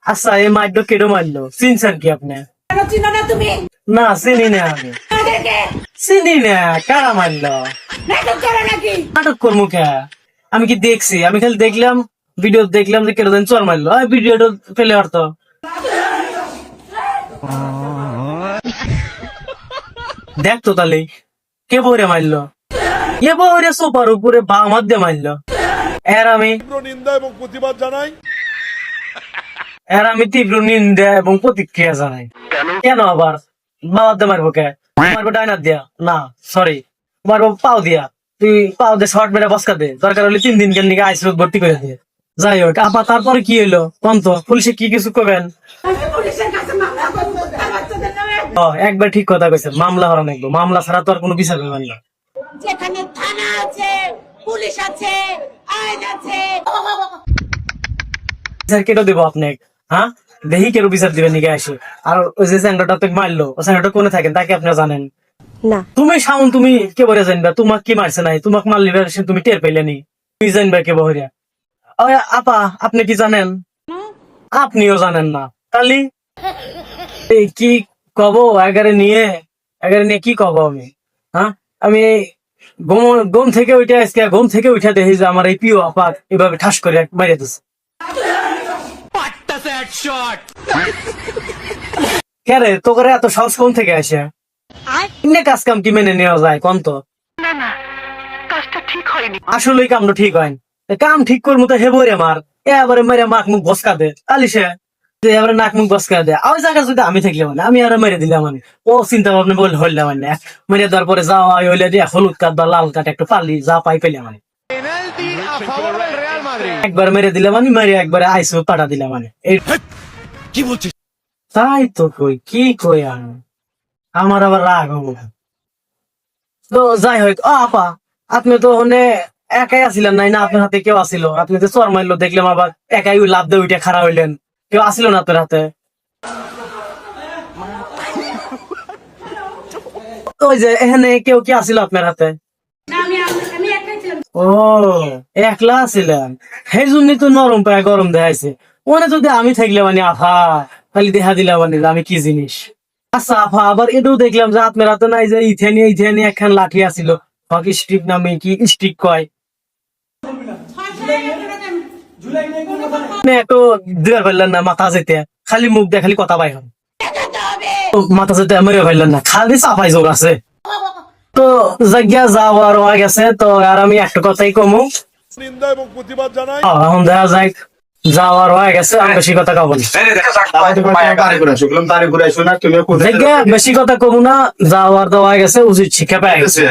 আচ্ছা এই মাইডো কেডো মারলো চিনছেন কি আপনি? চিনো না তুমি? না চিনি না আমি, আমাদেরকে চিনি না। কারা মারলো? নাটক করো নাকি? নাটক করবো কে? আমি কি দেখছি? আমি খালি দেখলাম, ভিডিও দেখলাম যে কেটে চর মারলো, ভিডিওটা ফেলে হতো। দেখতো তাহলে কে বইরে মারলো? এ বইরে সোফার উপরে বা মধ্যে মারলো। এর আমি নিন্দা এবং প্রতিবাদ জানাই। তীব্র নিন্দা এবং প্রতিক্রিয়া জানাই। কেন আবার বাবার দিয়ে মারবো কে? মারবো ডাইনার দিয়া? না সরি, মারবো পাও দিয়া। তুই পাও দিয়ে শর্ট মেরে বসকা দে, দরকার হলে 3 দিন কেন নিকে আইসিইউ ভর্তি করে দিয়ে। যাই হোক আপা, তারপরে কি হইলো কোন তো? পুলিশে কি কিছু করবেন? আমি পুলিশের কাছে মামলা করব তার বাচ্চাদের নামে। একবার ঠিক কথা কইছেন, মামলা হরা নাকবো। মামলা ছাড়া তো আর কোনো বিচার করবেন না। যেখানে থানা আছে, পুলিশ আছে, আইন আছে। বিচার কেটে দেবো আপনি? হ্যাঁ, দেখি কেন বিচার দিবেন নিকে আসে। আর ওই যে স্যাংরাটা তো মারলো, ও স্যাংরাটা কোনে থাকেন তাকে আপনি জানেন না। তুমি শাওন, তুমি কে বলে জানবা? তোমাকে কি মারছে নাই? তোমাকে মারলি তুমি টের পাইলে নি? তুমি জানবা কে বহরিয়া? আপা আপনি কি জানেন? আপনিও জানেন না তাহলে এই কি কব? এগারে নিয়ে কি কব আমি? হ্যাঁ, আমি ঘুম থেকে উঠে আজকে ঘুম থেকে উঠে দেখি যে আমার এই প্রিয় আপা এভাবে ঠাস করে মারিয়ে দিচ্ছে। কে রে তোকে এত সাহস কোন থেকে আসে? এমনি কাজ কাম কি মেনে নেওয়া যায় কোন তো? আসলেই কামটা ঠিক হয়। কাম ঠিক করবো তো হেবো রে মার, এবারে মেরে মাক মুখ বসকা দে আলিশে, এবারে নাক মুখ বসকা দে। ওই জায়গা যদি আমি থাকলে মানে আমি আর মেরে দিলাম মানে, ও চিন্তা ভাবনা বলে হইলাম মানে, মেরে দেওয়ার পরে যাওয়া হইলে দিয়ে হলুদ কাঠ বা লাল কাঠ একটু পারলি যা পাই পেলাম মানে, একবার মেরে দিলাম মানে, মেরে একবারে আইসো পাঠা দিলাম মানে। কি বলছিস? তাই তো কই, কি কই আমি, আমার আবার রাগ হবো। তো যাই হোক, আপা আপনি তো ওখানে একাই আসিলেন নাই না? আপনার হাতে কেউ আসিল? আপনি তো চর মারলো দেখলাম, আবার একাই লাভ দিয়ে উঠে খাড়া হইলেন, কেউ আসিল না আপনার হাতে? ওই যে এখানে কেউ কি আসিল আপনার হাতে? আমি একাই ছিলাম। ও একলা আছিলেন, সেই জন্যই তো নরম পায় গরম দেখাইছে। ওনে যদি আমি থাকলে মানে আফা খালি দেখা দিলাম মানে যে আমি কি জিনিস। আচ্ছা আফা, আবার এটাও দেখলাম যে আপনার হাতে নাই যে ইথেনি একখান লাঠি আসিল, হকি স্টিক নামে কি স্টিক কয়, একটু দিবার পারলেন না মাথা যেতে? খালি মুখ দিয়ে খালি কথা পাই হন, মাথা যেতে মেরে পারলেন না, খালি চাপাই যোগ আছে। তো জায়গা যাওয়ার হয়ে গেছে, তো আর আমি একটা কথাই কমু, নিন্দা এবং প্রতিবাদ জানাই। এখন দেখা যায় যাওয়ার হয়ে গেছে, আমি বেশি কথা কব না। জায়গা বেশি কথা কমু না, যাওয়ার দেওয়া গেছে, উচিত শিক্ষা পেয়ে গেছে।